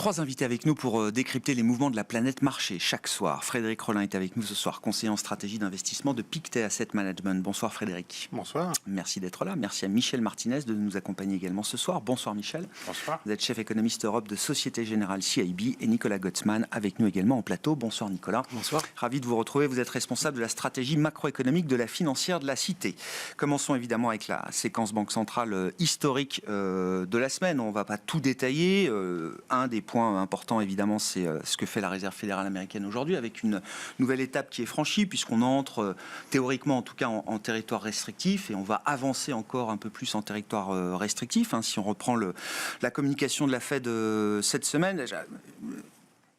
Trois invités avec nous pour décrypter les mouvements de la planète marché chaque soir. Frédéric Rollin est avec nous ce soir, conseiller en stratégie d'investissement de Pictet Asset Management. Bonsoir Frédéric. Bonsoir. Merci d'être là. Merci à Michel Martinez de nous accompagner également ce soir. Bonsoir Michel. Bonsoir. Vous êtes chef économiste Europe de Société Générale CIB et Nicolas Gottsman avec nous également en plateau. Bonsoir Nicolas. Bonsoir. Ravi de vous retrouver. Vous êtes responsable de la stratégie macroéconomique de la financière de la Cité. Commençons évidemment avec la séquence Banque Centrale historique de la semaine. On ne va pas tout détailler. Un des points importants évidemment, c'est ce que fait la Réserve fédérale américaine aujourd'hui avec une nouvelle étape qui est franchie puisqu'on entre théoriquement en tout cas en territoire restrictif et on va avancer encore un peu plus en territoire restrictif. Si on reprend la communication de la Fed cette semaine,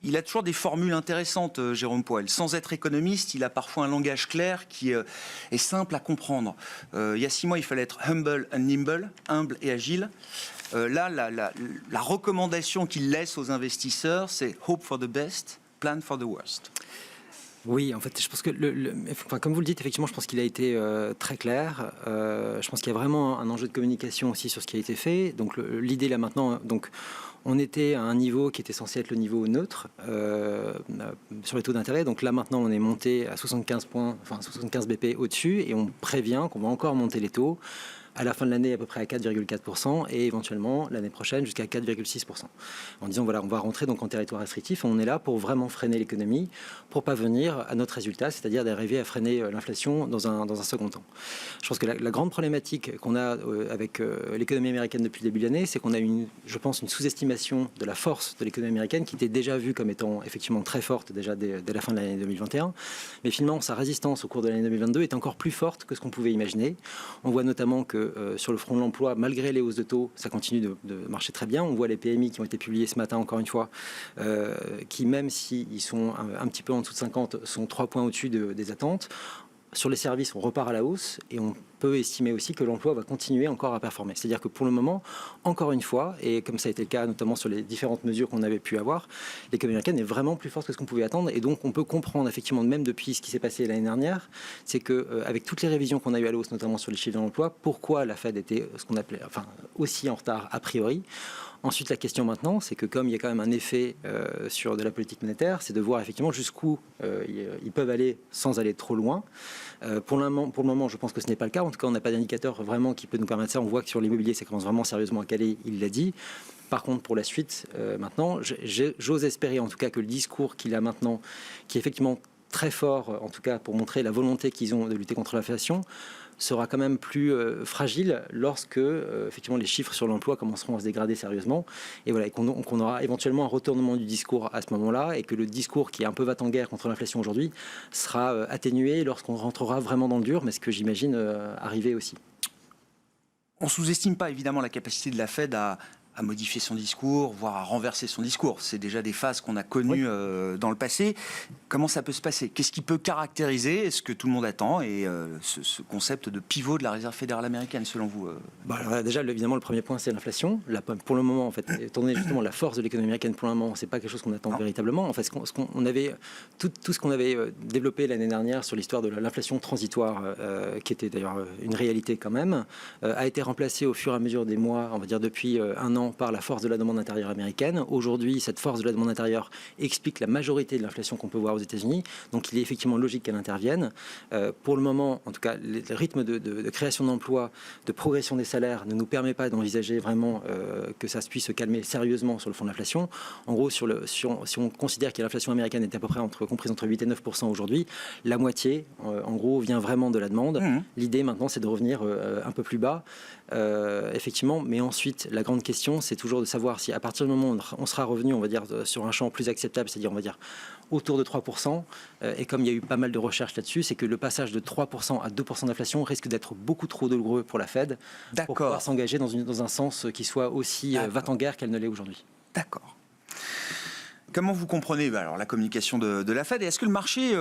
il a toujours des formules intéressantes, Jérôme Powell. Sans être économiste, il a parfois un langage clair qui est simple à comprendre. Il y a 6 mois, il fallait être humble and nimble, humble et agile. Là, la recommandation qu'il laisse aux investisseurs, c'est « hope for the best, plan for the worst ». Oui, en fait, je pense que, comme vous le dites, effectivement, je pense qu'il a été très clair. Je pense qu'il y a vraiment un enjeu de communication aussi sur ce qui a été fait. Donc, l'idée là maintenant, on était à un niveau qui était censé être le niveau neutre sur les taux d'intérêt. Donc là, maintenant, on est monté à 75 BP au-dessus et on prévient qu'on va encore monter les taux à la fin de l'année à peu près à 4,4% et éventuellement l'année prochaine jusqu'à 4,6%. En disant voilà, on va rentrer donc en territoire restrictif, on est là pour vraiment freiner l'économie, pour pas venir à notre résultat, c'est-à-dire d'arriver à freiner l'inflation dans un second temps. Je pense que la grande problématique qu'on a avec l'économie américaine depuis le début de l'année, c'est qu'on a une sous-estimation de la force de l'économie américaine qui était déjà vue comme étant effectivement très forte déjà dès la fin de l'année 2021, mais finalement sa résistance au cours de l'année 2022 est encore plus forte que ce qu'on pouvait imaginer. On voit notamment que sur le front de l'emploi, malgré les hausses de taux, ça continue de marcher très bien. On voit les PMI qui ont été publiés ce matin, encore une fois, qui, même s'ils sont un petit peu en dessous de 50, sont 3 points au-dessus des attentes. Sur les services, on repart à la hausse et on peut estimer aussi que l'emploi va continuer encore à performer. C'est-à-dire que pour le moment, encore une fois, et comme ça a été le cas notamment sur les différentes mesures qu'on avait pu avoir, l'économie américaine est vraiment plus forte que ce qu'on pouvait attendre et donc on peut comprendre effectivement, même depuis ce qui s'est passé l'année dernière, c'est qu'avec toutes les révisions qu'on a eues à la hausse, notamment sur les chiffres de l'emploi, pourquoi la Fed était ce qu'on appelait, aussi en retard a priori. Ensuite, la question maintenant, c'est que comme il y a quand même un effet sur de la politique monétaire, c'est de voir effectivement jusqu'où ils peuvent aller sans aller trop loin. Pour le moment, je pense que ce n'est pas le cas. En tout cas, on n'a pas d'indicateur vraiment qui peut nous permettre ça. On voit que sur l'immobilier, ça commence vraiment sérieusement à caler, il l'a dit. Par contre, pour la suite, maintenant, j'ose espérer en tout cas que le discours qu'il a maintenant, qui est effectivement très fort, en tout cas pour montrer la volonté qu'ils ont de lutter contre l'inflation, sera quand même plus fragile lorsque effectivement les chiffres sur l'emploi commenceront à se dégrader sérieusement et voilà, et qu'on aura éventuellement un retournement du discours à ce moment-là et que le discours qui est un peu va-t-en-guerre contre l'inflation aujourd'hui sera atténué lorsqu'on rentrera vraiment dans le dur, mais ce que j'imagine arriver aussi. On ne sous-estime pas évidemment la capacité de la Fed à modifier son discours, voire à renverser son discours. C'est déjà des phases qu'on a connues dans le passé. Comment ça peut se passer? Qu'est-ce qui peut caractériser ce que tout le monde attend et ce concept de pivot de la Réserve fédérale américaine, selon vous alors, déjà, évidemment, le premier point, c'est l'inflation. Là, pour le moment, en fait, étant donné justement la force de l'économie américaine, pour le moment, c'est pas quelque chose qu'on attend véritablement. En fait, tout ce qu'on avait développé l'année dernière sur l'histoire de l'inflation transitoire, qui était d'ailleurs une réalité quand même, a été remplacé au fur et à mesure des mois, on va dire depuis un an, par la force de la demande intérieure américaine. Aujourd'hui, cette force de la demande intérieure explique la majorité de l'inflation qu'on peut voir aux États-Unis. Donc, il est effectivement logique qu'elle intervienne. Pour le moment, en tout cas, le rythme de création d'emplois, de progression des salaires ne nous permet pas d'envisager vraiment que ça puisse se calmer sérieusement sur le fond de l'inflation. En gros, si on considère que l'inflation américaine est à peu près comprise entre 8 et 9% aujourd'hui, la moitié, en gros, vient vraiment de la demande. L'idée maintenant, c'est de revenir un peu plus bas, effectivement. Mais ensuite, la grande question, c'est toujours de savoir si à partir du moment où on sera revenu, on va dire, sur un champ plus acceptable, c'est-à-dire, on va dire, autour de 3%, et comme il y a eu pas mal de recherches là-dessus, c'est que le passage de 3% à 2% d'inflation risque d'être beaucoup trop douloureux pour la Fed pour pouvoir s'engager dans un sens qui soit aussi va-t-en-guerre qu'elle ne l'est aujourd'hui. D'accord. Comment vous comprenez alors, la communication de la Fed? Et est-ce que le marché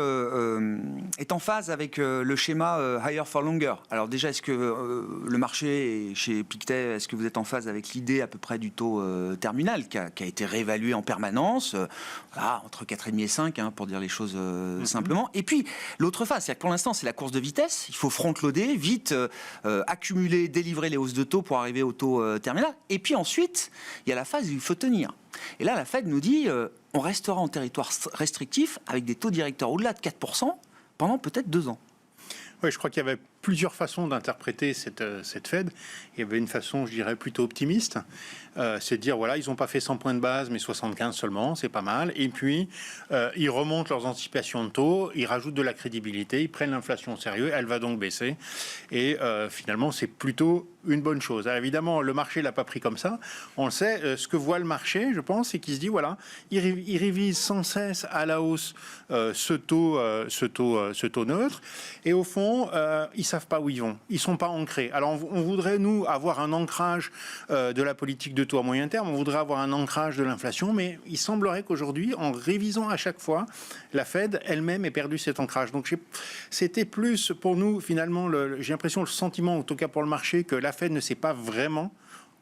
est en phase avec le schéma higher for longer? Alors déjà, est-ce que le marché chez Pictet, est-ce que vous êtes en phase avec l'idée à peu près du taux terminal qui a été réévalué en permanence, entre 4,5 et 5, pour dire les choses simplement. Et puis, l'autre phase, c'est que pour l'instant, c'est la course de vitesse. Il faut front-loader, vite accumuler, délivrer les hausses de taux pour arriver au taux terminal. Et puis ensuite, il y a la phase où il faut tenir. Et là, la Fed nous dit on restera en territoire restrictif avec des taux directeurs au-delà de 4% pendant peut-être 2 ans. Oui, je crois qu'il y avait plusieurs façons d'interpréter cette Fed. Il y avait une façon, je dirais, plutôt optimiste. C'est de dire, voilà, ils n'ont pas fait 100 points de base, mais 75 seulement, c'est pas mal. Et puis, ils remontent leurs anticipations de taux, ils rajoutent de la crédibilité, ils prennent l'inflation au sérieux, elle va donc baisser. Et finalement, c'est plutôt une bonne chose. Alors, évidemment, le marché ne l'a pas pris comme ça. On le sait, ce que voit le marché, je pense, c'est qu'il se dit, voilà, il révise sans cesse à la hausse ce taux neutre. Et au fond, ils ne savent pas où ils vont. Ils ne sont pas ancrés. Alors, on voudrait, nous, avoir un ancrage de la politique de taux à moyen terme. On voudrait avoir un ancrage de l'inflation. Mais il semblerait qu'aujourd'hui, en révisant à chaque fois, la Fed elle-même ait perdu cet ancrage. Donc, c'était plus pour nous, finalement, j'ai l'impression, le sentiment, en tout cas pour le marché, que la Fed ne sait pas vraiment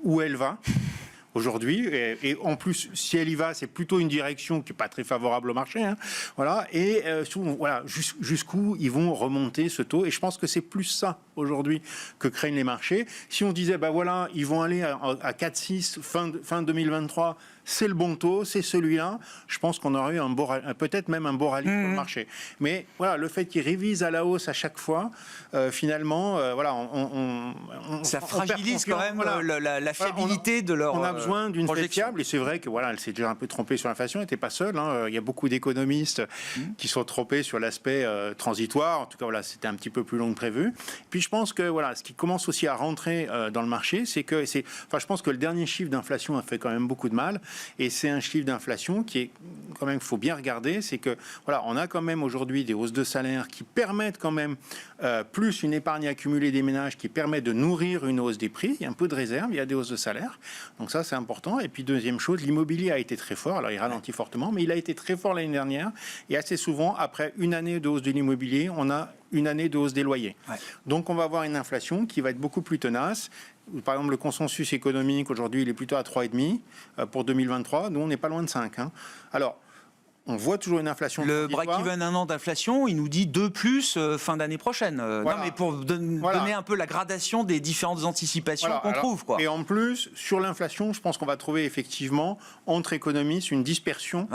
où elle va aujourd'hui, et en plus, si elle y va, c'est plutôt une direction qui n'est pas très favorable au marché. Hein. Voilà, et voilà, jusqu'où ils vont remonter ce taux. Et je pense que c'est plus ça aujourd'hui que craignent les marchés. Si on disait, ben voilà, ils vont aller à 4,6 fin 2023, c'est le bon taux, c'est celui-là, je pense qu'on aurait eu peut-être même un beau rallye sur le marché. Mais voilà, le fait qu'ils révisent à la hausse à chaque fois, finalement, voilà, ça fragilise quand même la fiabilité de leur on a besoin d'une Fed fiable, et c'est vrai que voilà, elle s'est déjà un peu trompée sur l'inflation, elle n'était pas seule. Hein. Il y a beaucoup d'économistes qui sont trompés sur l'aspect transitoire. En tout cas, voilà, c'était un petit peu plus long que prévu. Puis je pense que voilà, ce qui commence aussi à rentrer dans le marché, c'est que je pense que le dernier chiffre d'inflation a fait quand même beaucoup de mal. Et c'est un chiffre d'inflation qui est quand même, faut bien regarder, c'est que voilà, on a quand même aujourd'hui des hausses de salaire qui permettent quand même plus une épargne accumulée des ménages qui permet de nourrir une hausse des prix. Il y a un peu de réserve, il y a des hausses de salaire. Donc ça, c'est important. Et puis deuxième chose, l'immobilier a été très fort. Alors il ralentit fortement, mais il a été très fort l'année dernière. Et assez souvent, après une année de hausse de l'immobilier, on a une année de hausse des loyers. Ouais. Donc on va avoir une inflation qui va être beaucoup plus tenace. Par exemple, le consensus économique, aujourd'hui, il est plutôt à 3,5 pour 2023. Nous, on n'est pas loin de 5. Hein. Alors, on voit toujours une inflation. Le break-even 1 an d'inflation, il nous dit 2 plus fin d'année prochaine. Voilà. Non, mais pour donner un peu la gradation des différentes anticipations qu'on trouve. Quoi. Et en plus, sur l'inflation, je pense qu'on va trouver effectivement, entre économistes, une dispersion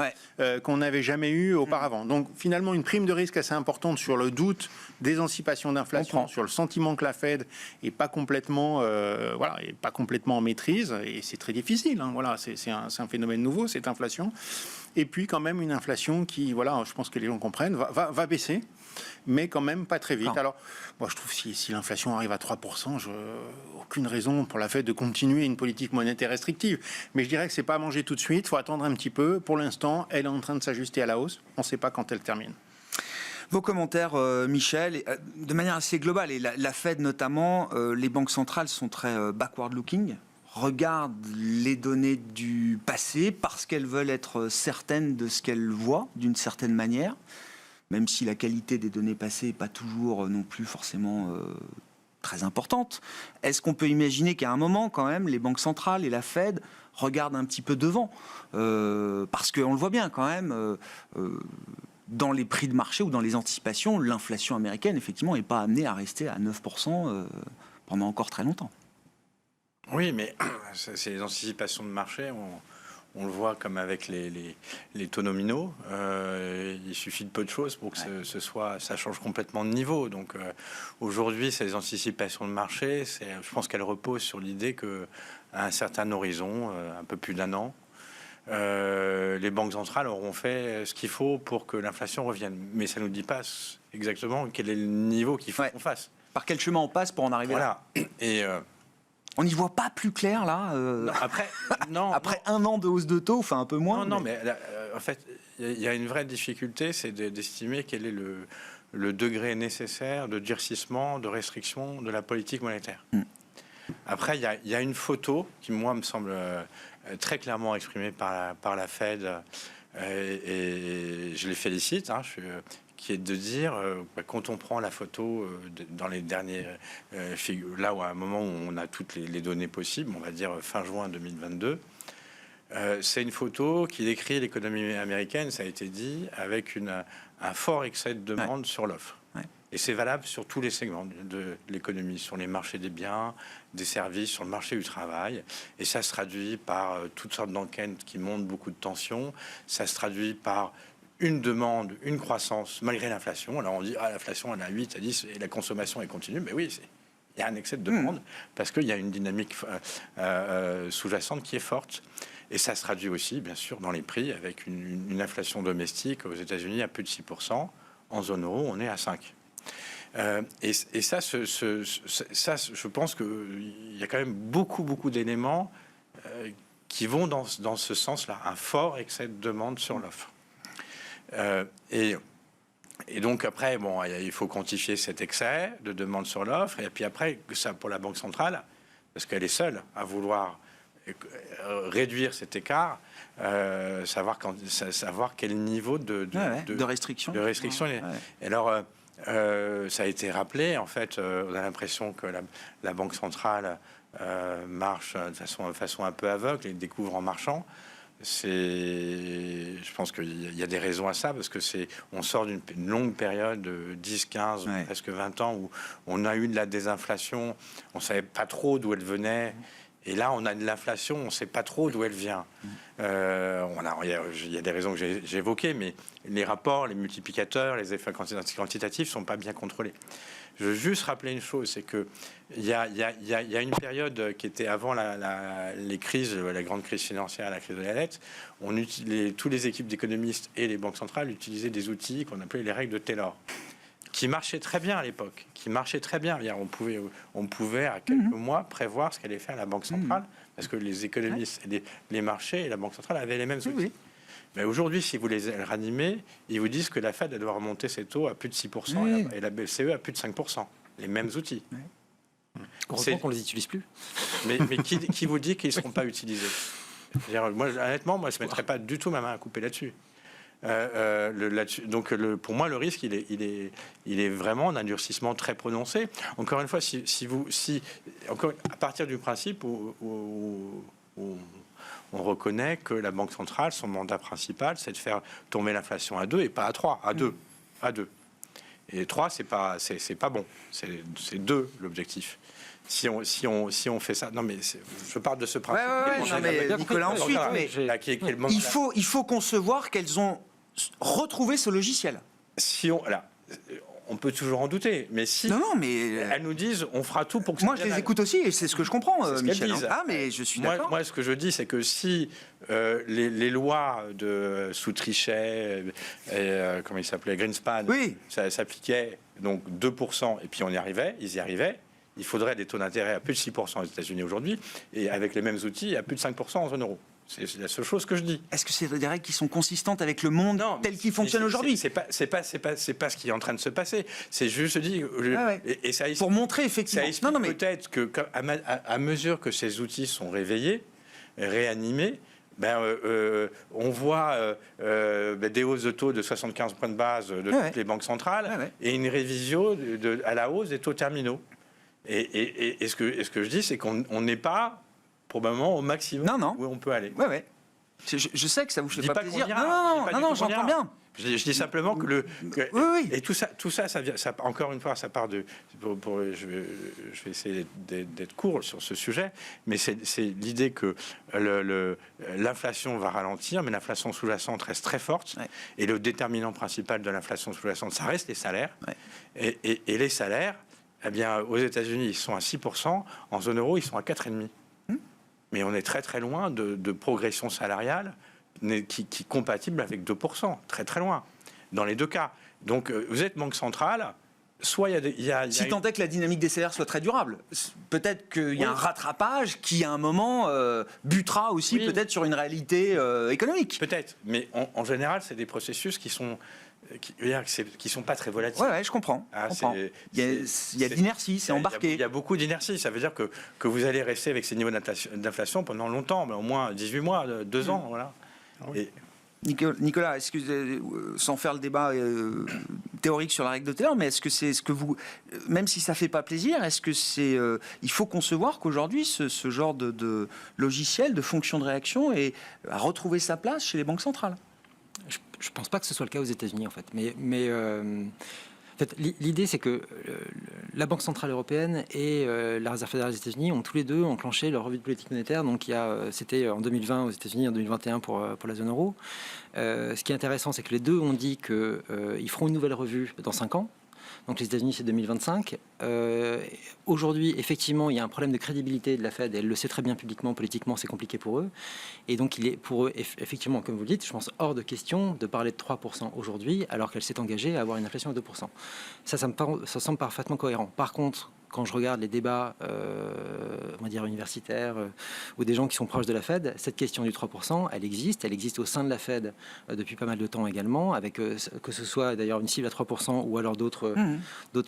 qu'on n'avait jamais eue auparavant. Donc finalement, une prime de risque assez importante sur le doute des anticipations d'inflation, sur le sentiment que la Fed n'est pas complètement, est pas complètement en maîtrise. Et c'est très difficile. Hein, voilà, c'est un phénomène nouveau, cette inflation. Et puis quand même une inflation qui, voilà, je pense que les gens comprennent, va baisser, mais quand même pas très vite. Non. Alors, moi je trouve que si l'inflation arrive à 3%, aucune raison pour la Fed de continuer une politique monétaire restrictive. Mais je dirais que c'est pas à manger tout de suite, il faut attendre un petit peu. Pour l'instant, elle est en train de s'ajuster à la hausse. On ne sait pas quand elle termine. Vos commentaires, Michel, de manière assez globale, et la Fed notamment, les banques centrales sont très backward-looking, regardent les données du passé parce qu'elles veulent être certaines de ce qu'elles voient d'une certaine manière, même si la qualité des données passées n'est pas toujours non plus forcément très importante. Est-ce qu'on peut imaginer qu'à un moment, quand même, les banques centrales et la Fed regardent un petit peu devant parce qu'on le voit bien quand même dans les prix de marché ou dans les anticipations, l'inflation américaine, effectivement, n'est pas amenée à rester à 9% pendant encore très longtemps. Oui, mais c'est les anticipations de marché. On le voit comme avec les taux nominaux. Il suffit de peu de choses pour que ça change complètement de niveau. Donc aujourd'hui, ces anticipations de marché, je pense qu'elles reposent sur l'idée qu'à un certain horizon, un peu plus d'1 an, les banques centrales auront fait ce qu'il faut pour que l'inflation revienne. Mais ça ne nous dit pas exactement quel est le niveau qu'il faut qu'on fasse. Par quel chemin on passe pour en arriver là. Et on n'y voit pas plus clair là après 1 an de hausse de taux, enfin un peu moins. Non, mais en fait, il y a une vraie difficulté, c'est d'estimer quel est le degré nécessaire de durcissement, de restriction de la politique monétaire. Après, il y a une photo qui, moi, me semble très clairement exprimée par la Fed, et je les félicite, qui est de dire, quand on prend la photo dans les dernières figures, là où à un moment où on a toutes les données possibles, on va dire fin juin 2022, c'est une photo qui décrit l'économie américaine, ça a été dit, avec un fort excès de demande sur l'offre. Et c'est valable sur tous les segments de l'économie, sur les marchés des biens, des services, sur le marché du travail. Et ça se traduit par toutes sortes d'enquêtes qui montrent beaucoup de tensions. Ça se traduit par une demande, une croissance, malgré l'inflation. Alors on dit, l'inflation, elle est à 8, à 10, et la consommation, elle continue. Mais oui, il y a un excès de demande, parce qu'il y a une dynamique sous-jacente qui est forte. Et ça se traduit aussi, bien sûr, dans les prix, avec une inflation domestique aux États-Unis à plus de 6%. En zone euro, on est à 5%. Et ça, je pense qu'il y a quand même beaucoup d'éléments qui vont dans ce sens-là. Un fort excès de demande sur l'offre. Et donc après, bon, il faut quantifier cet excès de demande sur l'offre. Et puis après, ça pour la Banque centrale, parce qu'elle est seule à vouloir réduire cet écart, savoir quel niveau de restriction. Et alors, ça a été rappelé, en fait, on a l'impression que la Banque centrale marche de façon un peu aveugle et découvre en marchant. Je pense qu'il y a des raisons à ça, parce que on sort d'une longue période de 10, 15, presque 20 ans où on a eu de la désinflation, on ne savait pas trop d'où elle venait. Et là, on a de l'inflation, on ne sait pas trop d'où elle vient. Il y a des raisons que j'ai évoquées, mais les rapports, les multiplicateurs, les effets quantitatifs ne sont pas bien contrôlés. Je veux juste rappeler une chose, c'est qu'il y a une période qui était avant les crises, la grande crise financière, la crise de la dette. Toutes les équipes d'économistes et les banques centrales utilisaient des outils qu'on appelait les règles de Taylor, qui marchait très bien à l'époque, on pouvait à quelques mois prévoir ce qu'allait faire la Banque centrale, parce que les économistes, les marchés et la Banque centrale avaient les mêmes outils. Mais aujourd'hui, si vous les ranimez, ils vous disent que la Fed doit remonter ses taux à plus de 6% et la BCE à plus de 5%. Les mêmes outils. Heureusement qu'on ne les utilise plus. Mais qui vous dit qu'ils ne seront pas utilisés? Moi, honnêtement, je ne mettrais pas du tout ma main à couper là-dessus. Donc pour moi le risque il est vraiment un endurcissement très prononcé. Encore une fois, à partir du principe où on reconnaît que la Banque centrale, son mandat principal, c'est de faire tomber l'inflation à 2 et pas à 3, à 2. Et 3, c'est pas bon, c'est 2 l'objectif. Si on fait ça, non mais je parle de ce principe. Nicolas, ensuite, mais il faut concevoir qu'elles ont retrouvé ce logiciel. On peut toujours en douter, mais elles nous disent, on fera tout pour que moi je les écoute aussi et c'est ce que je comprends, Michel. Mais je suis d'accord. Moi, ce que je dis, c'est que si les lois sous Trichet, comment il s'appelait, Greenspan, ça s'appliquait donc 2%, et puis ils y arrivaient. Il faudrait des taux d'intérêt à plus de 6% aux États-Unis aujourd'hui, et avec les mêmes outils, à plus de 5% en zone euro. C'est la seule chose que je dis. Est-ce que c'est des règles qui sont consistantes avec le monde tel qu'il fonctionne aujourd'hui? C'est pas ce qui est en train de se passer. C'est juste dit. Et ça pour montrer effectivement. Ça explique peut-être que à mesure que ces outils sont réanimés, on voit des hausses de taux de 75 points de base de toutes les banques centrales et une révision à la hausse des taux terminaux. Et ce que je dis, c'est qu'on n'est pas probablement au maximum où on peut aller. Je sais que ça vous fait pas plaisir. Non, j'entends bien. Je dis simplement que et tout ça vient. Encore une fois, ça part de. Je vais essayer d'être court sur ce sujet, mais c'est l'idée que l'inflation va ralentir, mais l'inflation sous-jacente reste très forte. Et le déterminant principal de l'inflation sous-jacente, ça reste les salaires. Et les salaires, aux États-Unis, ils sont à 6%. En zone euro, ils sont à 4,5%. Mais on est très très loin de progression salariale qui est compatible avec 2%, très très loin, dans les deux cas. Donc vous êtes banque centrale, soit il y a si tant est que la dynamique des salaires soit très durable, peut-être qu'il y a un rattrapage qui à un moment butera aussi peut-être sur une réalité économique. Peut-être, mais en général c'est des processus qui sont pas très volatiles. Je comprends. Il y a de l'inertie, c'est embarqué. Il y a beaucoup d'inertie. Ça veut dire que vous allez rester avec ces niveaux d'inflation pendant longtemps, au moins 18 mois, 2 ans. Voilà. Et Nicolas, sans faire le débat théorique sur la règle de Taylor, mais est-ce que c'est ce que vous, même si ça fait pas plaisir, est-ce que il faut concevoir qu'aujourd'hui ce genre de logiciel, de fonction de réaction, a retrouvé sa place chez les banques centrales? Je ne pense pas que ce soit le cas aux États-Unis, en fait. Mais En fait, l'idée, c'est que la Banque centrale européenne et la Réserve fédérale des États-Unis ont tous les deux enclenché leur revue de politique monétaire. Donc, c'était en 2020 aux États-Unis, en 2021 pour la zone euro. Ce qui est intéressant, c'est que les deux ont dit qu'ils feront une nouvelle revue dans 5 ans. Donc les États-Unis, c'est 2025. Aujourd'hui, effectivement, il y a un problème de crédibilité de la Fed. Elle le sait très bien publiquement, politiquement, c'est compliqué pour eux. Et donc, il est pour eux, effectivement, comme vous le dites, je pense hors de question de parler de 3% aujourd'hui, alors qu'elle s'est engagée à avoir une inflation à 2%. Ça semble parfaitement cohérent. Par contre, quand je regarde les débats, on va dire universitaires, ou des gens qui sont proches de la Fed, cette question du 3%, elle existe au sein de la Fed depuis pas mal de temps également, avec que ce soit d'ailleurs une cible à 3% ou alors d'autres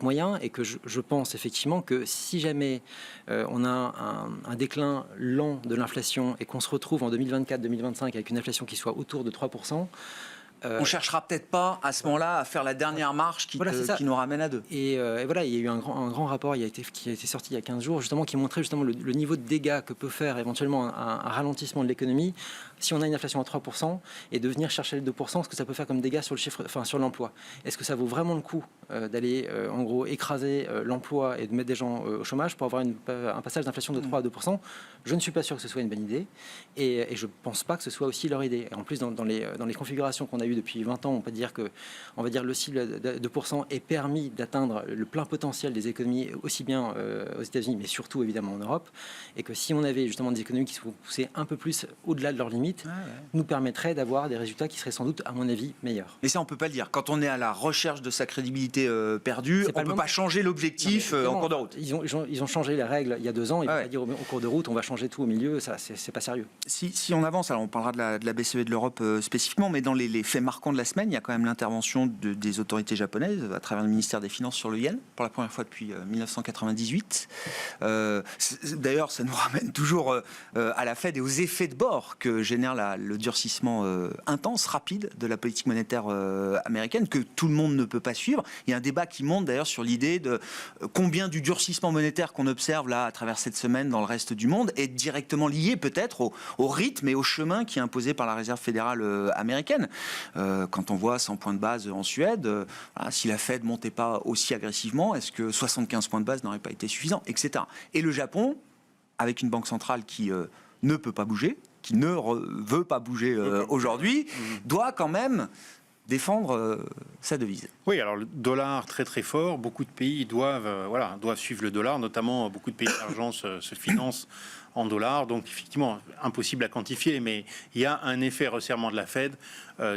moyens, et que je pense effectivement que si jamais on a un déclin lent de l'inflation et qu'on se retrouve en 2024-2025 avec une inflation qui soit autour de 3%, on cherchera peut-être pas à ce moment-là à faire la dernière marche qui nous ramène à 2. Et voilà, il y a eu un grand rapport qui a été sorti il y a 15 jours, justement, qui montrait justement le niveau de dégâts que peut faire éventuellement un ralentissement de l'économie si on a une inflation à 3% et de venir chercher les 2%, ce que ça peut faire comme dégâts sur sur l'emploi. Est-ce que ça vaut vraiment le coup d'aller en gros écraser l'emploi et de mettre des gens au chômage pour avoir un passage d'inflation de 3 à 2%? Je ne suis pas sûr que ce soit une bonne idée et je ne pense pas que ce soit aussi leur idée. Et en plus, dans les configurations qu'on a eues depuis 20 ans, on va dire le cible de 2% est permis d'atteindre le plein potentiel des économies aussi bien aux États-Unis, mais surtout évidemment en Europe, et que si on avait justement des économies qui se poussaient un peu plus au-delà de leurs limites, nous permettrait d'avoir des résultats qui seraient sans doute, à mon avis, meilleurs. Mais ça, on peut pas le dire. Quand on est à la recherche de sa crédibilité perdue, on peut pas changer l'objectif en cours de route. Ils ont changé les règles il y a 2 ans. Ils vont pas dire au cours de route, on va changer tout au milieu. Ça, c'est pas sérieux. Si on avance, alors on parlera de la BCE et de l'Europe spécifiquement, mais dans les faits marquants de la semaine, il y a quand même l'intervention des autorités japonaises à travers le ministère des Finances sur le yen, pour la première fois depuis 1998. D'ailleurs, ça nous ramène toujours à la Fed et aux effets de bord que génère le durcissement intense, rapide de la politique monétaire américaine, que tout le monde ne peut pas suivre. Il y a un débat qui monte d'ailleurs sur l'idée de combien du durcissement monétaire qu'on observe là à travers cette semaine dans le reste du monde est directement lié peut-être au rythme et au chemin qui est imposé par la Réserve fédérale américaine. Quand on voit 100 points de base en Suède, si la Fed montait pas aussi agressivement, est-ce que 75 points de base n'auraient pas été suffisants, etc. Et le Japon, avec une banque centrale qui ne peut pas bouger, qui ne veut pas bouger aujourd'hui, doit quand même défendre sa devise. Oui, alors le dollar très très fort, beaucoup de pays doivent suivre le dollar, notamment beaucoup de pays d'émergence se financent en dollars, donc effectivement impossible à quantifier, mais il y a un effet resserrement de la Fed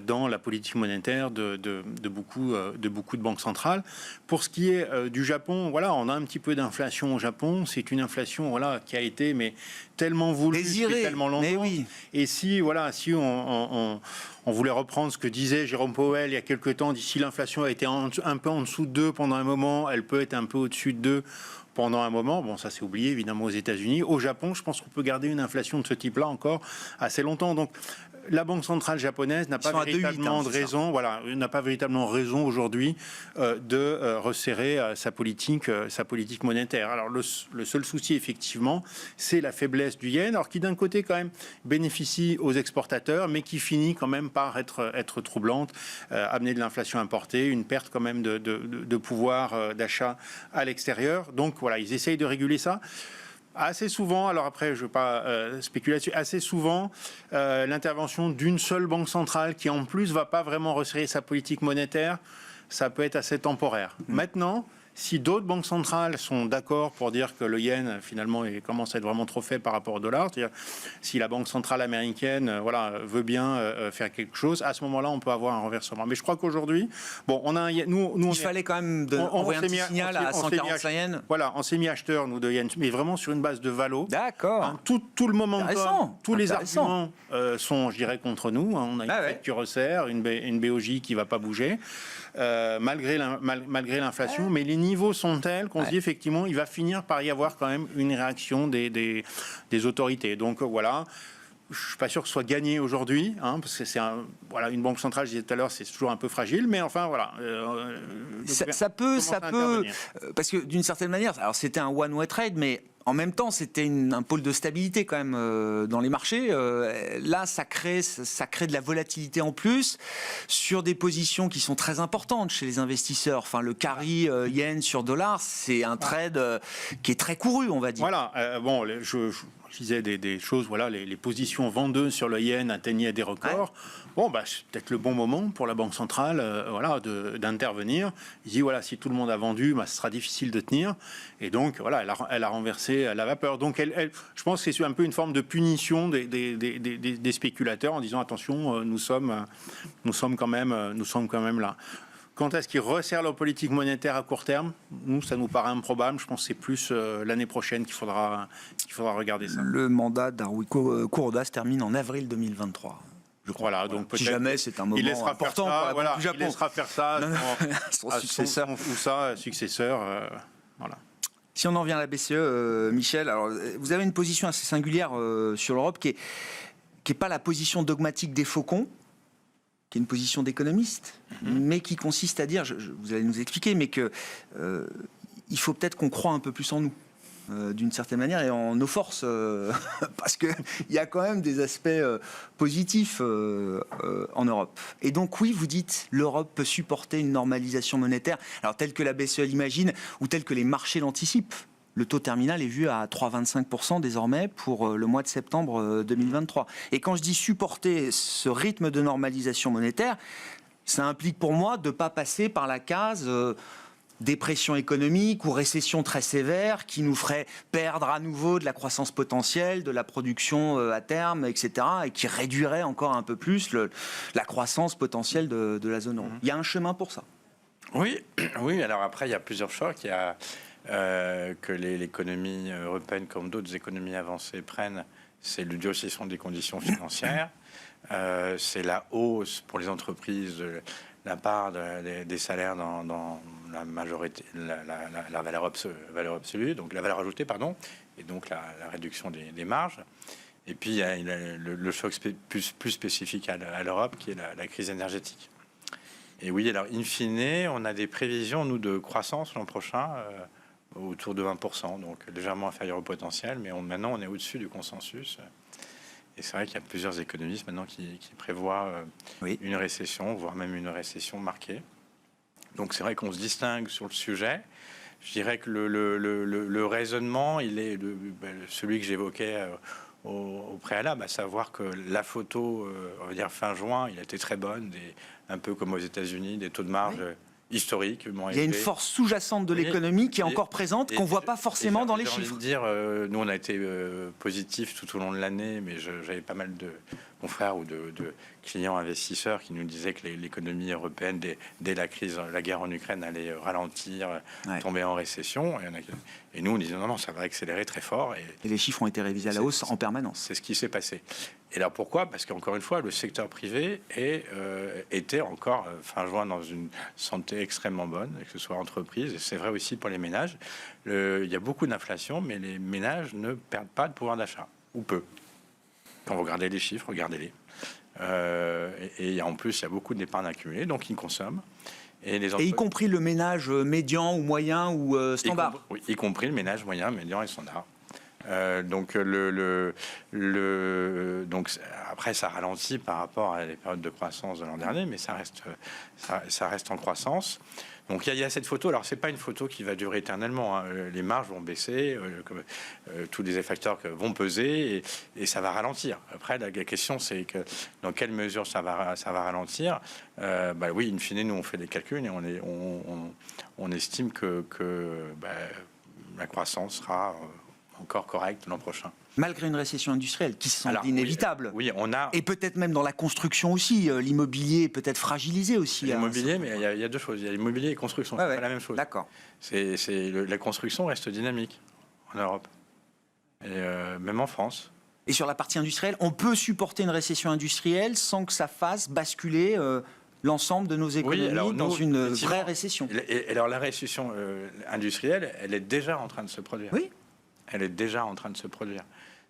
dans la politique monétaire de beaucoup de banques centrales. Pour ce qui est du Japon, voilà, on a un petit peu d'inflation au Japon. C'est une inflation qui a été tellement voulue, désirée, tellement longtemps. mais oui. Et si on voulait reprendre ce que disait Jérôme Powell il y a quelques temps, d'ici l'inflation a été un peu en dessous de 2 pendant un moment, elle peut être un peu au-dessus de 2 pendant un moment. Bon, ça c'est oublié évidemment aux États-Unis. Au Japon, je pense qu'on peut garder une inflation de ce type-là encore assez longtemps. Donc, la Banque centrale japonaise n'a pas véritablement n'a pas véritablement raison aujourd'hui de resserrer sa politique monétaire. Alors le seul souci effectivement, c'est la faiblesse du yen, alors qui d'un côté quand même bénéficie aux exportateurs, mais qui finit quand même par être troublante, amener de l'inflation importée, une perte quand même de pouvoir d'achat à l'extérieur. Donc voilà, ils essayent de réguler ça. Assez souvent, alors après je ne veux pas spéculer là-dessus, assez souvent l'intervention d'une seule banque centrale qui en plus ne va pas vraiment resserrer sa politique monétaire, ça peut être assez temporaire. Maintenant, si d'autres banques centrales sont d'accord pour dire que le yen finalement commence à être vraiment trop faible par rapport au dollar, c'est-à-dire si la banque centrale américaine veut bien faire quelque chose, à ce moment-là on peut avoir un renversement. Mais je crois qu'aujourd'hui, il fallait quand même envoyer un petit signal à 145 yens. Voilà, on s'est mis acheteurs nous de yens, mais vraiment sur une base de valo. D'accord. Hein, tout le momentum, tous les arguments sont, je dirais, contre nous. On a une Fed qui resserre, une BOJ qui ne va pas bouger. Malgré l'inflation, mais les niveaux sont tels qu'on se dit effectivement il va finir par y avoir quand même une réaction des autorités. Donc voilà. Je ne suis pas sûr que ce soit gagné aujourd'hui, parce que c'est une banque centrale, je disais tout à l'heure, c'est toujours un peu fragile, mais enfin voilà. Ça peut, parce que d'une certaine manière, alors c'était un one-way trade, mais en même temps, c'était un pôle de stabilité quand même dans les marchés. Là, ça crée de la volatilité en plus sur des positions qui sont très importantes chez les investisseurs. Enfin, le carry yen sur dollar, c'est un trade qui est très couru, on va dire. Voilà, je disais des choses, voilà, les positions vendeuses sur le yen atteignaient des records. Bon, c'est peut-être le bon moment pour la Banque centrale d'intervenir. Il dit, voilà, si tout le monde a vendu, ce sera difficile de tenir. Et donc, voilà, elle a renversé la vapeur. Donc, je pense que c'est un peu une forme de punition des spéculateurs en disant, attention, nous sommes quand même là. Quand est-ce qu'ils resserrent leur politique monétaire à court terme? Nous, ça nous paraît improbable. Je pense que c'est plus l'année prochaine qu'il faudra regarder ça. Le mandat d'Haruhiko Kuroda se termine en avril 2023. Je crois. Voilà, donc si jamais c'est un moment important pour la Banque du Japon. Il laissera faire ça son successeur. Successeur. Voilà. Si on en vient à la BCE, Michel, alors vous avez une position assez singulière sur l'Europe qui est pas la position dogmatique des faucons, qui est une position d'économiste, mais qui consiste à dire, vous allez nous expliquer, mais que il faut peut-être qu'on croit un peu plus en nous. D'une certaine manière, et en nos forces, parce qu'il y a quand même des aspects positifs en Europe. Et donc oui, vous dites, l'Europe peut supporter une normalisation monétaire, alors telle que la BCE l'imagine, ou telle que les marchés l'anticipent. Le taux terminal est vu à 3,25% désormais pour le mois de septembre 2023. Et quand je dis supporter ce rythme de normalisation monétaire, ça implique pour moi de ne pas passer par la case... dépression économique ou récession très sévère qui nous ferait perdre à nouveau de la croissance potentielle, de la production à terme, etc. et qui réduirait encore un peu plus la croissance potentielle de la zone euro. Il y a un chemin pour ça. Oui, alors après, il y a plusieurs chocs. Il y a que l'économie européenne, comme d'autres économies avancées, prennent, c'est le durcissement des conditions financières, c'est la hausse pour les entreprises de la part des salaires dans la majorité, la valeur absolue, donc la valeur ajoutée, pardon, et donc la réduction des marges. Et puis il y a le choc plus spécifique à l'Europe, qui est la crise énergétique. Et oui, alors in fine, on a des prévisions, nous, de croissance l'an prochain, autour de 20%, donc légèrement inférieur au potentiel, mais maintenant on est au-dessus du consensus. Et c'est vrai qu'il y a plusieurs économistes maintenant qui prévoient une récession, voire même une récession marquée. Donc c'est vrai qu'on se distingue sur le sujet. Je dirais que le raisonnement, il est celui que j'évoquais au préalable, à savoir que la photo, on va dire fin juin, il a été très bonne, un peu comme aux États-Unis, des taux de marge historiques. Il y a une force sous-jacente de l'économie qui est encore présente, qu'on ne voit pas forcément dans les chiffres. J'ai envie de dire, nous on a été positifs tout au long de l'année, mais j'avais pas mal de confrères ou de clients investisseurs qui nous disaient que l'économie européenne, dès la crise, la guerre en Ukraine, allait ralentir, tomber en récession. Et nous, on disait non, ça va accélérer très fort. Et les chiffres ont été révisés à la hausse en permanence. C'est ce qui s'est passé. Et alors pourquoi? Parce qu'encore une fois, le secteur privé était encore fin juin dans une santé extrêmement bonne, que ce soit entreprise, et c'est vrai aussi pour les ménages. Il y a beaucoup d'inflation, mais les ménages ne perdent pas de pouvoir d'achat, ou peu. Quand vous regardez les chiffres, regardez-les. Et en plus, il y a beaucoup d'épargne accumulée, donc ils consomment. Et y compris le ménage médian ou moyen ou standard. Oui, y compris le ménage moyen, médian et standard. Donc après, ça ralentit par rapport à les périodes de croissance de l'an dernier, mais ça reste en croissance. Donc il y a cette photo. Alors c'est pas une photo qui va durer éternellement. Les marges vont baisser, tous les facteurs vont peser et ça va ralentir. Après la question c'est que dans quelle mesure ça va ralentir. Oui, in fine, nous on fait des calculs et on estime que la croissance sera encore correcte l'an prochain. Malgré une récession industrielle qui semble inévitable. Oui, on a... Et peut-être même dans la construction aussi. L'immobilier est peut-être fragilisé aussi. L'immobilier, mais il y a deux choses. Il y a l'immobilier et la construction. C'est pas la même chose. D'accord. La construction reste dynamique en Europe. Et même en France. Et sur la partie industrielle, on peut supporter une récession industrielle sans que ça fasse basculer l'ensemble de nos économies dans une vraie récession. Et alors la récession industrielle, elle est déjà en train de se produire. Oui. Elle est déjà en train de se produire.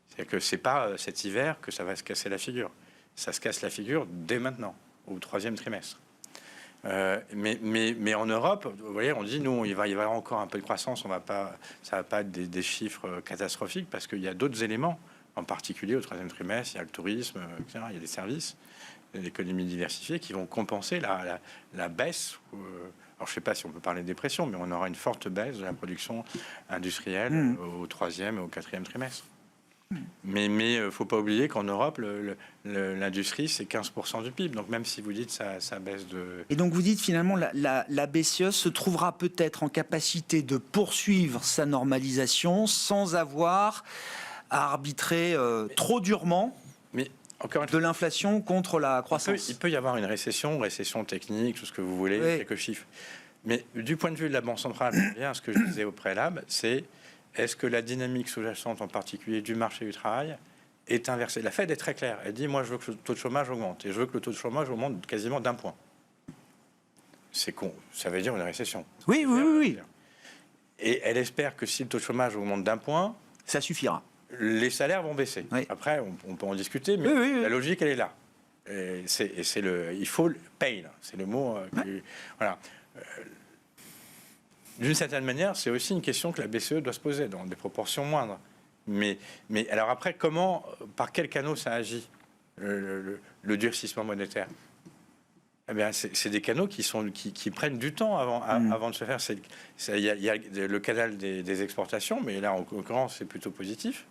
C'est-à-dire que c'est pas cet hiver que ça va se casser la figure. Ça se casse la figure dès maintenant, au troisième trimestre. Mais en Europe, vous voyez, on dit, nous, il va y avoir encore un peu de croissance, ça va pas être des chiffres catastrophiques, parce qu'il y a d'autres éléments, en particulier au troisième trimestre, il y a le tourisme, etc., il y a des services, l'économie diversifiée, qui vont compenser la baisse. Alors, je ne sais pas si on peut parler de dépression, mais on aura une forte baisse de la production industrielle au troisième et au quatrième trimestre. Mais il faut pas oublier qu'en Europe, l'industrie, c'est 15% du PIB. Donc même si vous dites ça baisse de... Et donc vous dites finalement la BCE se trouvera peut-être en capacité de poursuivre sa normalisation sans avoir à arbitrer trop durement Mais encore une de fois, l'inflation contre la croissance. il peut y avoir une récession technique, tout ce que vous voulez, Oui. quelques chiffres. Mais du point de vue de la Banque centrale, bien ce que je disais au préalable, c'est est-ce que la dynamique sous-jacente, en particulier du marché du travail, est inversée? La Fed est très claire. Elle dit, moi, je veux que le taux de chômage augmente. Et je veux que le taux de chômage augmente quasiment d'1 point. C'est con. Ça veut dire une récession. Oui. Et elle espère que si le taux de chômage augmente d'1 point, Ça suffira. les salaires vont baisser. Oui. Après, on peut en discuter, mais Oui. la logique, elle est là. Il faut le pain, c'est le mot. Voilà. D'une certaine manière, c'est aussi une question que la BCE doit se poser dans des proportions moindres. Mais alors après, par quel canot ça agit, le durcissement monétaire? Eh bien, c'est des canaux qui prennent du temps avant de se faire. Il y a le canal des exportations, mais là, en l'occurrence, c'est plutôt positif.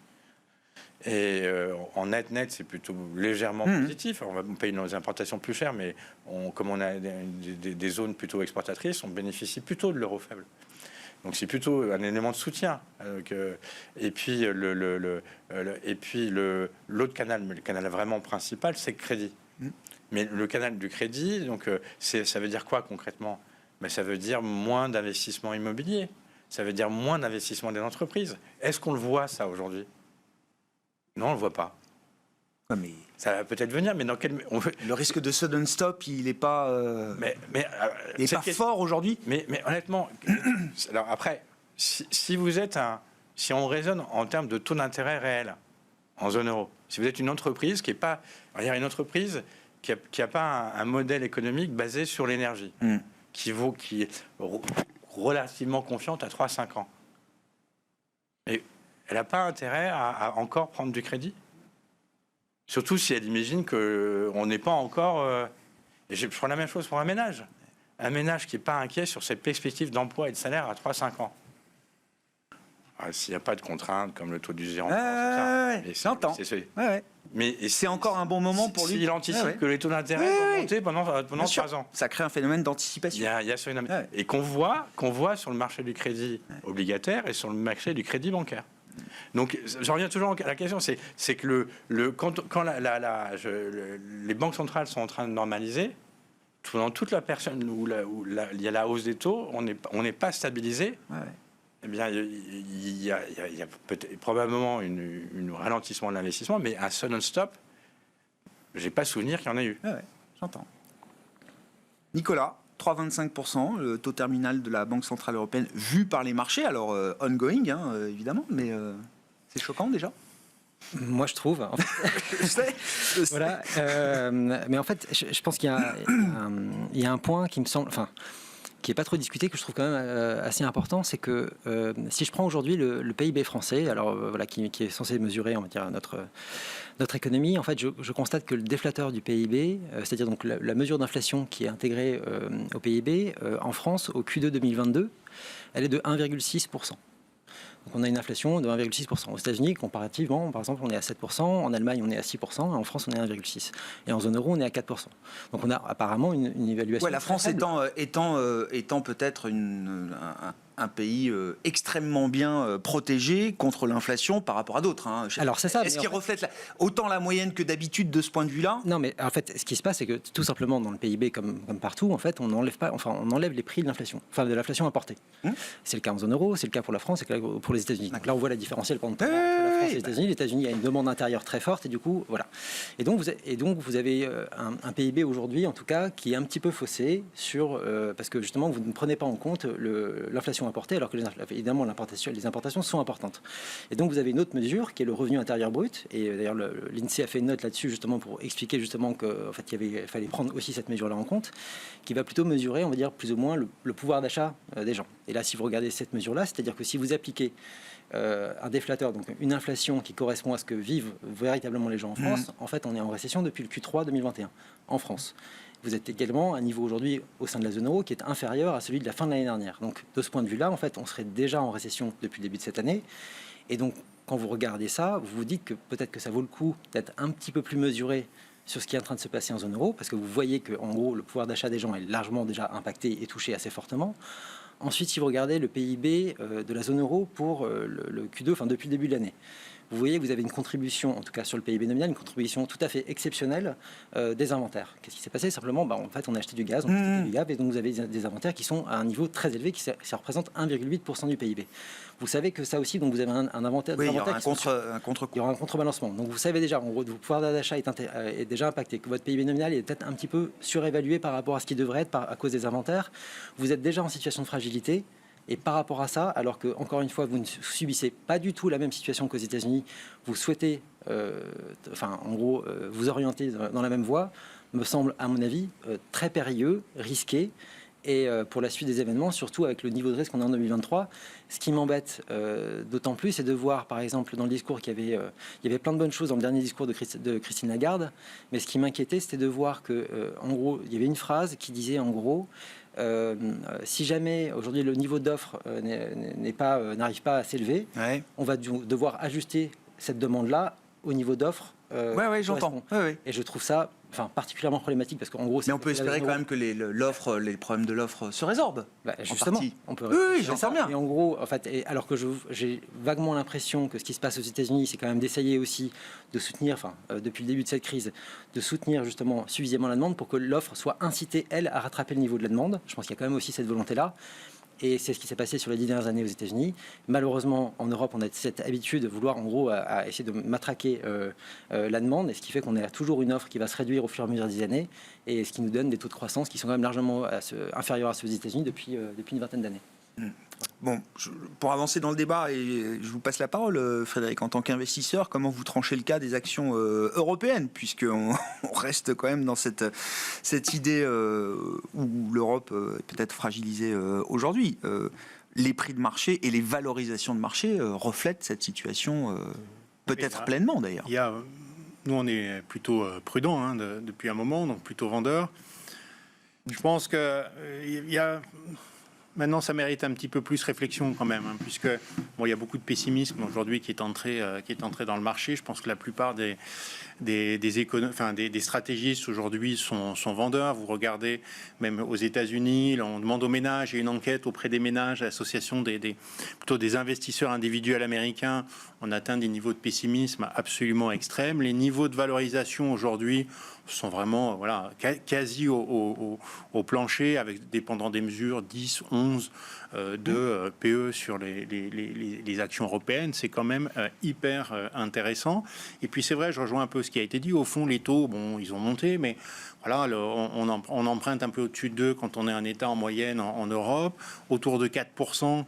Et en net, c'est plutôt légèrement positif. On paye nos importations plus cher, mais comme on a des zones plutôt exportatrices, on bénéficie plutôt de l'euro faible. Donc c'est plutôt un élément de soutien. Et puis l'autre canal, mais le canal vraiment principal, c'est le crédit. Mais le canal du crédit, donc ça veut dire quoi concrètement? Ça veut dire moins d'investissement immobilier. Ça veut dire moins d'investissement des entreprises. Est-ce qu'on le voit ça aujourd'hui? Non, on le voit pas. Ouais, mais Ça va peut-être venir, mais dans quel... le risque de sudden stop, il n'est pas, il est pas fort aujourd'hui. Mais honnêtement, alors après, si vous êtes si on raisonne en termes de taux d'intérêt réel en zone euro, si vous êtes une entreprise qui est pas, il y a une entreprise qui a pas un modèle économique basé sur l'énergie, qui est relativement confiante à 3-5 ans, et elle n'a pas intérêt à encore prendre du crédit. Surtout si elle imagine qu'on n'est pas encore... Et je prends la même chose pour un ménage. Un ménage qui n'est pas inquiet sur ses perspectives d'emploi et de salaire à 3-5 ans. S'il n'y a pas de contraintes comme le taux du gérant... j'entends. Mais c'est encore un bon moment pour lui. S'il anticipe que les taux d'intérêt vont monter pendant 3 ans. Ça crée un phénomène d'anticipation. Il y a ce phénomène. Et qu'on voit sur le marché du crédit obligataire et sur le marché du crédit bancaire. Donc, j'en reviens toujours à la question, c'est que quand les banques centrales sont en train de normaliser, pendant toute la période où il y a la hausse des taux, on n'est pas stabilisé. Eh bien, il y a probablement un ralentissement de l'investissement, mais un sudden stop, j'ai pas souvenir qu'il y en ait eu. J'entends. Nicolas, 3,25%, le taux terminal de la Banque Centrale Européenne vu par les marchés, alors ongoing évidemment, mais c'est choquant déjà. Moi, je trouve. En fait, Je sais. voilà. Mais en fait, je pense qu'il y a un point qui me semble, qui n'est pas trop discuté, que je trouve quand même assez important, c'est que si je prends aujourd'hui le PIB français, alors qui est censé mesurer, on va dire, notre économie, en fait, je constate que le déflateur du PIB, c'est-à-dire donc la mesure d'inflation qui est intégrée au PIB, en France, au Q2 2022, elle est de 1,6%. Donc on a une inflation de 1,6%. Aux États-Unis, comparativement, par exemple, on est à 7%, en Allemagne, on est à 6%, et en France, on est à 1,6%. Et en zone euro, on est à 4%. Donc on a apparemment une évaluation. Ouais, la France étant peut-être un pays extrêmement bien protégé contre l'inflation par rapport à d'autres. Alors c'est ça. Est-ce qu'il reflète autant la moyenne que d'habitude de ce point de vue-là? Non, mais en fait, ce qui se passe, c'est que tout simplement dans le PIB, comme partout, en fait, on enlève les prix de l'inflation, de l'inflation importée. C'est le cas en zone euro, c'est le cas pour la France, c'est le cas pour les États-Unis. Donc là, on voit la différentielle entre la France et les États-Unis. Les États-Unis, il y a une demande intérieure très forte et du coup, voilà. Et donc vous avez un PIB aujourd'hui, en tout cas, qui est un petit peu faussé parce que justement, vous ne prenez pas en compte l'inflation importée, alors que évidemment, les importations sont importantes. Et donc, vous avez une autre mesure qui est le revenu intérieur brut. Et d'ailleurs, l'INSEE a fait une note là-dessus justement pour expliquer justement qu'en fait, il fallait prendre aussi cette mesure-là en compte, qui va plutôt mesurer, on va dire, plus ou moins le pouvoir d'achat des gens. Et là, si vous regardez cette mesure-là, c'est-à-dire que si vous appliquez un déflateur, donc une inflation qui correspond à ce que vivent véritablement les gens en France, en fait, on est en récession depuis le Q3 2021 en France. Vous êtes également à un niveau aujourd'hui au sein de la zone euro qui est inférieur à celui de la fin de l'année dernière. Donc, de ce point de vue-là, en fait, on serait déjà en récession depuis le début de cette année. Et donc, quand vous regardez ça, vous vous dites que peut-être que ça vaut le coup d'être un petit peu plus mesuré sur ce qui est en train de se passer en zone euro, parce que vous voyez que, en gros, le pouvoir d'achat des gens est largement déjà impacté et touché assez fortement. Ensuite, si vous regardez le PIB de la zone euro pour le Q2, enfin depuis le début de l'année, vous voyez que vous avez une contribution, en tout cas sur le PIB nominal, une contribution tout à fait exceptionnelle des inventaires. Qu'est-ce qui s'est passé? Simplement, en fait, on a acheté du gaz, on a acheté du gaz, et donc vous avez des inventaires qui sont à un niveau très élevé, ça représente 1,8% du PIB. Vous savez que ça aussi, donc vous avez un inventaire. Oui, il y aura un contre-coup. Il y aura un contrebalancement. Donc vous savez déjà, en gros, votre pouvoir d'achat est déjà impacté, que votre PIB nominal est peut-être un petit peu surévalué par rapport à ce qui devrait être à cause des inventaires. Vous êtes déjà en situation de fragilité. Et par rapport à ça, alors que, encore une fois, vous ne subissez pas du tout la même situation qu'aux États-Unis, vous souhaitez, en gros, vous orienter dans la même voie, me semble, à mon avis, très périlleux, risqué. Et pour la suite des événements, surtout avec le niveau de risque qu'on a en 2023, ce qui m'embête d'autant plus, c'est de voir, par exemple, dans le discours qu'il y avait plein de bonnes choses dans le dernier discours de Christine Lagarde, mais ce qui m'inquiétait, c'était de voir que, en gros, il y avait une phrase qui disait, en gros, si jamais aujourd'hui le niveau d'offre n'arrive pas à s'élever, on va devoir ajuster cette demande-là au niveau d'offre. Ouais, j'entends. Ouais. Et je trouve ça particulièrement problématique parce qu'en gros, mais on peut espérer quand même que les problèmes de l'offre se résorbent. Justement, on peut. Oui, j'entends bien. Et en gros, en fait, alors que j'ai vaguement l'impression que ce qui se passe aux États-Unis, c'est quand même d'essayer aussi de soutenir, depuis le début de cette crise, de soutenir justement suffisamment la demande pour que l'offre soit incitée, elle, à rattraper le niveau de la demande. Je pense qu'il y a quand même aussi cette volonté-là. Et c'est ce qui s'est passé sur les 10 dernières années aux États-Unis. Malheureusement, en Europe, on a cette habitude de vouloir, en gros, à essayer de matraquer la demande, et ce qui fait qu'on a toujours une offre qui va se réduire au fur et à mesure des années, et ce qui nous donne des taux de croissance qui sont quand même largement inférieurs à ceux aux États-Unis depuis une vingtaine d'années. Bon, pour avancer dans le débat, et je vous passe la parole, Frédéric, en tant qu'investisseur, comment vous tranchez le cas des actions européennes, puisqu'on reste quand même dans cette idée où l'Europe est peut-être fragilisée aujourd'hui. Les prix de marché et les valorisations de marché reflètent cette situation peut-être pleinement d'ailleurs. Nous, on est plutôt prudents depuis un moment, donc plutôt vendeurs. Je pense qu'il y a... Maintenant, ça mérite un petit peu plus réflexion quand même, puisque il y a beaucoup de pessimisme aujourd'hui qui est entré dans le marché. Je pense que la plupart des stratégistes aujourd'hui sont vendeurs. Vous regardez même aux États-Unis, on demande aux ménages, il y a une enquête auprès des ménages, l'association plutôt des investisseurs individuels américains. On atteint des niveaux de pessimisme absolument extrêmes. Les niveaux de valorisation aujourd'hui sont vraiment quasi au plancher, avec dépendant des mesures 10, 11 de PE sur les actions européennes. C'est quand même hyper intéressant. Et puis c'est vrai, je rejoins un peu ce qui a été dit. Au fond, les taux, ils ont monté, mais voilà, on emprunte un peu au-dessus de 2 quand on est un État en moyenne en Europe, autour de 4%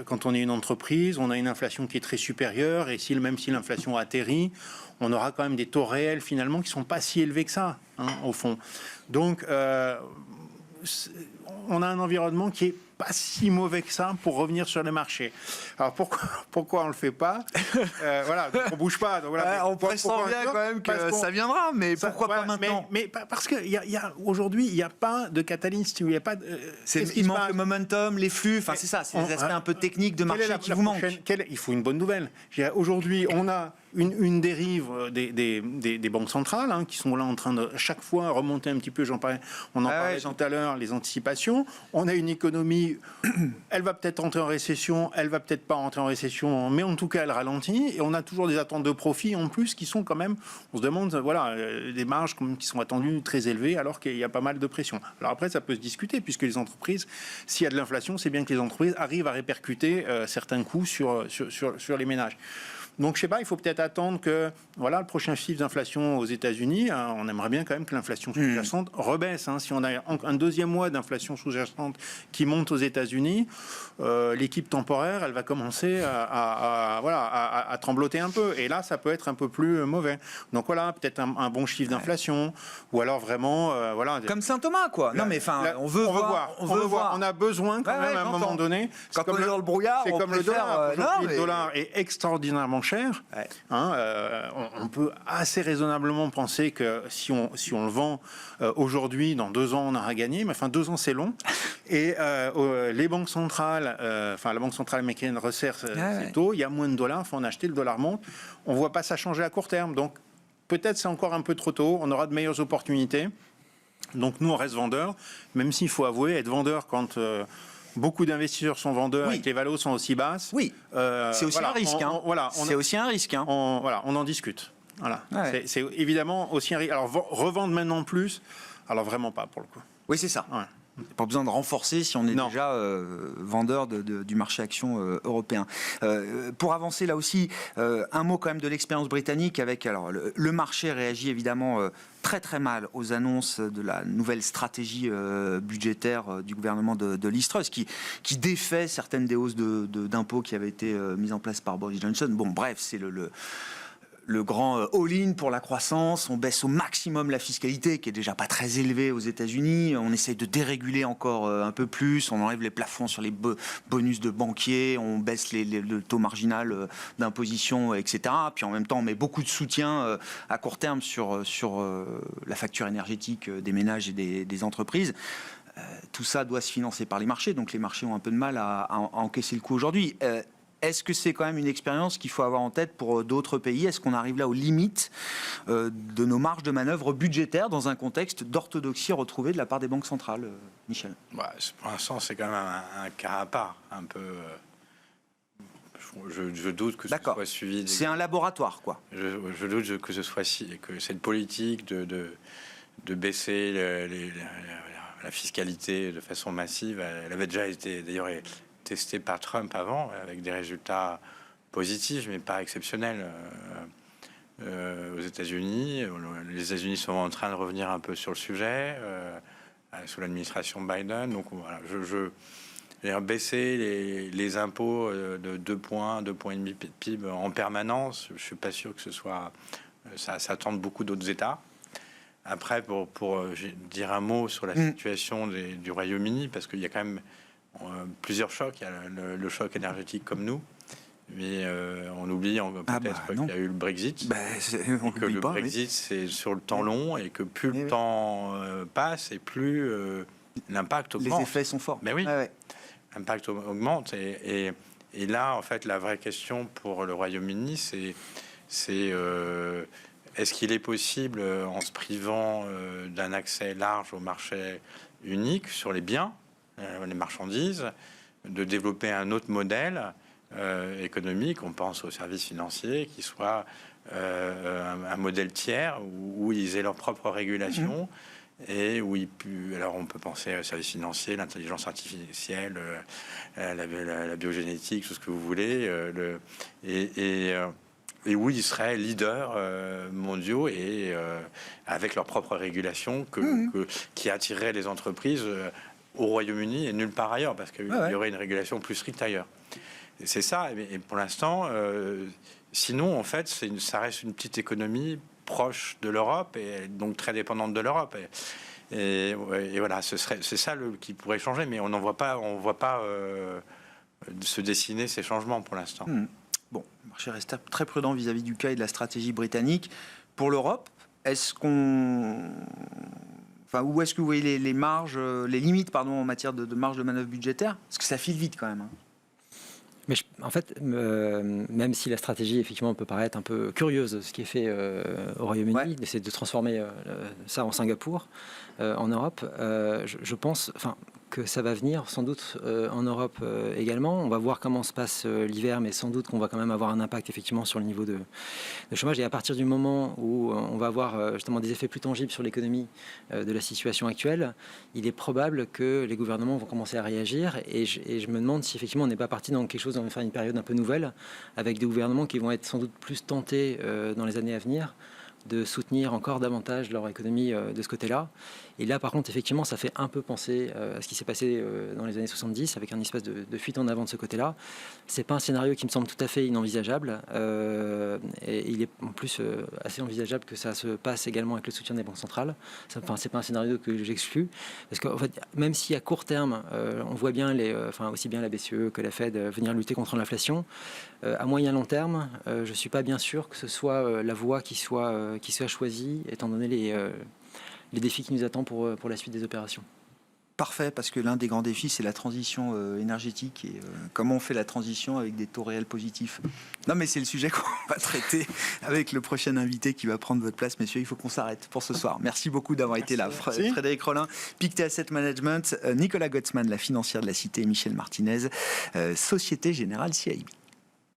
quand on est une entreprise. On a une inflation qui est très supérieure, et même si l'inflation atterrit, on aura quand même des taux réels finalement qui ne sont pas si élevés que ça, au fond. Donc, on a un environnement qui est pas si mauvais que ça pour revenir sur les marchés. Alors pourquoi on le fait pas? Donc on bouge pas. Donc on pressent bien quand même que ça viendra, mais pourquoi pas maintenant? Mais parce que aujourd'hui il n'y a pas de catalyste, il n'y a pas. Il manque le momentum, les flux. Enfin c'est ça, c'est des aspects un peu techniques de marché qui vous manquent. Il faut une bonne nouvelle. Aujourd'hui on a une dérive des banques centrales, hein, qui sont là en train de chaque fois remonter un petit peu. On en parlait tout à l'heure, les anticipations. On a une économie, elle va peut-être entrer en récession, elle va peut-être pas rentrer en récession, mais en tout cas elle ralentit. Et on a toujours des attentes de profit en plus qui sont quand même, on se demande, voilà, des marges qui sont attendues très élevées alors qu'il y a pas mal de pression. Alors après, ça peut se discuter puisque les entreprises, s'il y a de l'inflation, c'est bien que les entreprises arrivent à répercuter certains coûts sur les ménages. Donc, je sais pas, il faut peut-être attendre que, voilà, le prochain chiffre d'inflation aux États-Unis, hein, on aimerait bien quand même que l'inflation sous-jacente rebaisse. Hein. Si on a un deuxième mois d'inflation sous-jacente qui monte aux États-Unis, l'équipe temporaire, elle va commencer à trembloter un peu. Et là, ça peut être un peu plus mauvais. Donc voilà, peut-être un bon chiffre d'inflation, ou alors vraiment, voilà. Comme Saint-Thomas, quoi. Non, mais enfin, on veut voir. On a besoin quand même à un moment donné. Quand on est dans le brouillard, c'est on comme le dollar. non, Le dollar est extraordinairement cher. Ouais. Hein, on peut assez raisonnablement penser que si on le vend aujourd'hui, dans 2 ans, on aura gagné. Mais enfin, 2 ans, c'est long. Et les banques centrales, la Banque centrale américaine resserre ses taux. Il y a moins de dollars, il faut en acheter, le dollar monte. On ne voit pas ça changer à court terme. Donc, peut-être c'est encore un peu trop tôt. On aura de meilleures opportunités. Donc, nous, on reste vendeurs. Même s'il faut avouer, être vendeur quand... beaucoup d'investisseurs sont vendeurs et que les valos sont aussi basses. Oui, c'est aussi un risque. C'est aussi un risque. On en discute. Voilà. Ouais. C'est évidemment aussi un risque. Alors, revendre maintenant plus, alors vraiment pas pour le coup. Oui, c'est ça. Ouais. Pas besoin de renforcer si on est déjà vendeur du marché action européen. Pour avancer là aussi, un mot quand même de l'expérience britannique avec alors le marché réagit évidemment très très mal aux annonces de la nouvelle stratégie budgétaire du gouvernement de Liz Truss qui défait certaines des hausses d'impôts qui avaient été mises en place par Boris Johnson. Bon, bref, c'est le grand all-in pour la croissance. On baisse au maximum la fiscalité qui est déjà pas très élevée aux États-Unis. On essaye de déréguler encore un peu plus. On enlève les plafonds sur les bonus de banquiers. On baisse le taux marginal d'imposition, etc. Puis en même temps, on met beaucoup de soutien à court terme sur la facture énergétique des ménages et des entreprises. Tout ça doit se financer par les marchés. Donc les marchés ont un peu de mal à encaisser le coup aujourd'hui. Est-ce que c'est quand même une expérience qu'il faut avoir en tête pour d'autres pays? Est-ce qu'on arrive là aux limites de nos marges de manœuvre budgétaires dans un contexte d'orthodoxie retrouvée de la part des banques centrales, Michel? Pour l'instant, c'est quand même un cas à part, un peu. Je doute que ce soit suivi. C'est un laboratoire, quoi. Je doute que ce soit que cette politique de baisser la fiscalité de façon massive, elle avait déjà été d'ailleurs testé par Trump avant, avec des résultats positifs, mais pas exceptionnels aux États-Unis. Les États-Unis sont en train de revenir un peu sur le sujet sous l'administration Biden. Donc voilà, baisser les impôts de 2 points, 2,5 points de PIB en permanence, je suis pas sûr que ce soit... Ça tente beaucoup d'autres États. Après, pour dire un mot sur la situation du Royaume-Uni, parce qu'il y a quand même plusieurs chocs. Il y a le choc énergétique comme nous, mais on oublie peut-être qu'il y a eu le Brexit. Le Brexit, c'est sur le temps long et que plus le temps passe et plus l'impact augmente. Les effets sont forts. Mais oui, l'impact augmente. Et là, en fait, la vraie question pour le Royaume-Uni, c'est est-ce qu'il est possible, en se privant d'un accès large au marché unique sur les biens, les marchandises, de développer un autre modèle économique, on pense aux services financiers, qui soit un modèle tiers où ils aient leur propre régulation et où alors on peut penser aux services financiers, l'intelligence artificielle, la biogénétique, tout ce que vous voulez, et où ils seraient leaders mondiaux et avec leur propre régulation qui attirerait les entreprises au Royaume-Uni et nulle part ailleurs, parce qu'il y aurait une régulation plus stricte ailleurs. C'est ça, et pour l'instant, sinon, en fait, ça reste une petite économie proche de l'Europe, et donc très dépendante de l'Europe. Et voilà, c'est ça qui pourrait changer, mais on ne voit pas se dessiner ces changements pour l'instant. Bon, le marché reste très prudent vis-à-vis du cas et de la stratégie britannique. Pour l'Europe, où est-ce que vous voyez les marges, les limites, en matière de marge de manœuvre budgétaire? Parce que ça file vite quand même. Mais en fait, même si la stratégie effectivement peut paraître un peu curieuse, ce qui est fait au Royaume-Uni, d'essayer de transformer ça en Singapour, en Europe, je pense que ça va venir sans doute en Europe également. On va voir comment se passe l'hiver, mais sans doute qu'on va quand même avoir un impact effectivement sur le niveau de chômage. Et à partir du moment où on va avoir justement des effets plus tangibles sur l'économie de la situation actuelle, il est probable que les gouvernements vont commencer à réagir. Et je me demande si effectivement on n'est pas parti dans quelque chose, une période un peu nouvelle, avec des gouvernements qui vont être sans doute plus tentés dans les années à venir de soutenir encore davantage leur économie de ce côté-là. Et là, par contre, effectivement, ça fait un peu penser à ce qui s'est passé dans les années 70, avec un espèce de fuite en avant de ce côté-là. C'est pas un scénario qui me semble tout à fait inenvisageable. Et il est en plus assez envisageable que ça se passe également avec le soutien des banques centrales. C'est pas un scénario que j'exclus. Parce qu'en fait, même si à court terme, on voit bien aussi bien la BCE que la Fed venir lutter contre l'inflation, à moyen long terme, je suis pas bien sûr que ce soit la voie qui soit choisie, étant donné les défis qui nous attendent pour la suite des opérations. Parfait, parce que l'un des grands défis, c'est la transition énergétique et comment on fait la transition avec des taux réels positifs. Non, mais c'est le sujet qu'on va traiter avec le prochain invité qui va prendre votre place. Messieurs, il faut qu'on s'arrête pour ce soir. Merci beaucoup d'avoir été là. Frédéric Rollin, Pictet Asset Management, Nicolas Gottsman, la financière de la Cité, et Michel Martinez, Société Générale CIB.